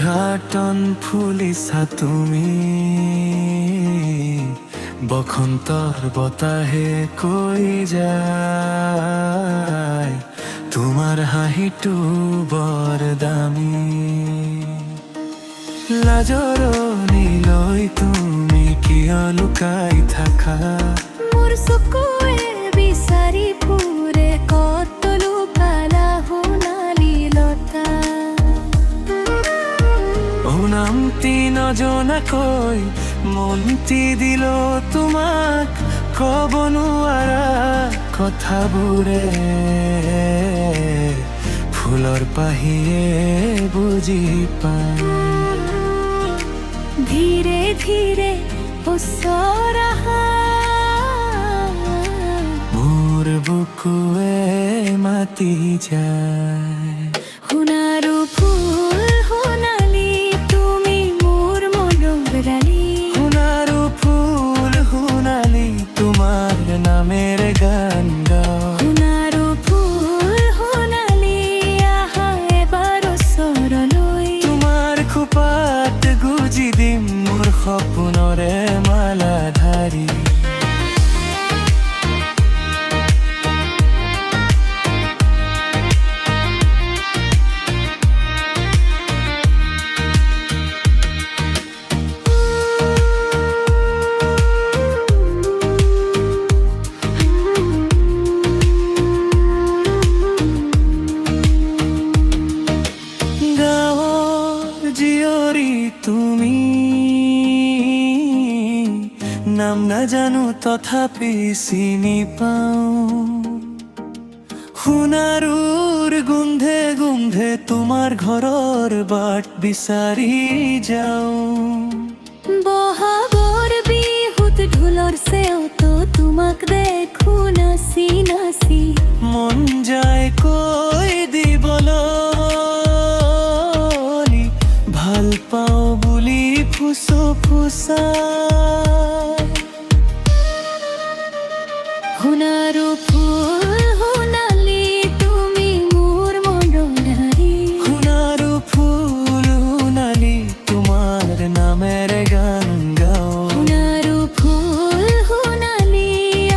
ঘাটন ফুলিছা তুমি বসন্তৰ বতাহে কৈ যায় তোমাৰ হাঁহিটো বৰ দামী লাজৰণি লৈ তুমি কিয় লুকাই থাকা মোৰ চকুৱে বিচাৰি ফুৰে কত লুকালা সোণালী লতা নামটি নজনাকৈ মনটি দিল তোমাক কব নোৱাৰা কথাবোৰে ফুলৰ পাহিয়ে বুজি পায় ধীৰে ধীৰে ওচৰ আহা মোৰ বুকুৱে মাতি যায় সোণাৰু ফুল সোণালী তুমি মোৰ মনোৰালী সোণাৰু ফুল সোণালী তোমাৰ নামেৰে গান গাওঁ সোণাৰু ফুল সোণালী আহা এবাৰ ওচৰলৈ তোমাৰ খোপাত গুজি দিম মোৰ সপোনৰে মালা ধাৰি তুমি নাম নাজানো তথাপি চিনি পাওঁ সোণাৰুৰ গোন্ধে গোন্ধে তোমাৰ ঘৰৰ বাট বিচাৰি যাওঁ বহাগৰ বিহুত ঢোলৰ চেওঁত তোমাক দেখো নাচি নাচি মন যায় কৈ দিবলৈ ভাল পাওঁ বুলি ফুচো ফুচাই সোণাৰু ফুল সোণালী তুমি মোৰ মনোৰালী সোণাৰু ফুল সোণালী তোমাৰ নামেৰে গান গাওঁ সোণাৰু ফুল সোণালী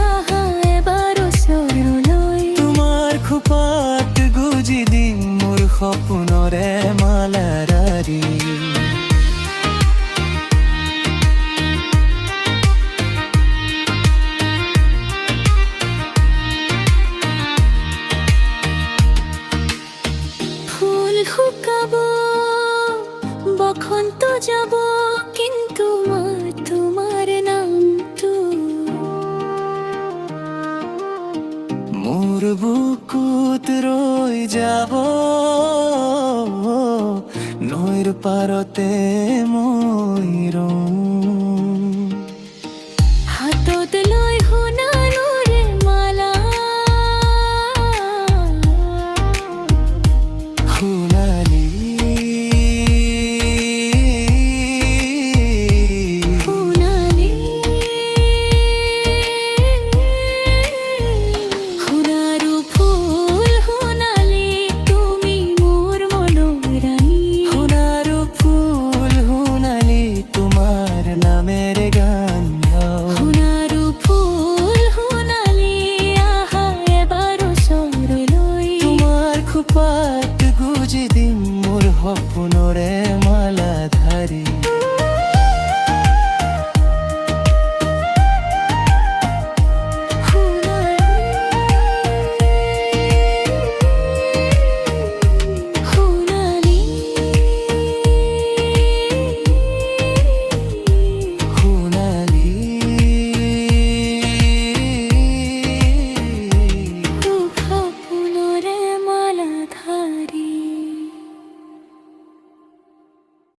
আহা এবাৰ ওচৰলৈ তোমাৰ খোপাত গুজি দিম মোৰ সপোনৰে মালাৰাৰী শুকাব বসন্ত যাব কিন্তু মই তোমাৰ নামটো মোৰ বুকুত ৰৈ যাব নৈৰ পাৰতে মই ৰওঁ হাতত লৈ সোণাৰুৰে মালা সোণালী সোণালী সোণাৰু ফুল সোণালী তুমি মোৰ মনোৰালী সোণাৰু ফুল সোণালী তোমাৰ নামেৰে গান গাওঁ সোণাৰু ফুল সোণালী আহা এবাৰ ওচৰলৈ তোমাৰ খোপাত গুজি দিম মোৰ সপোনৰে মালা ধাৰি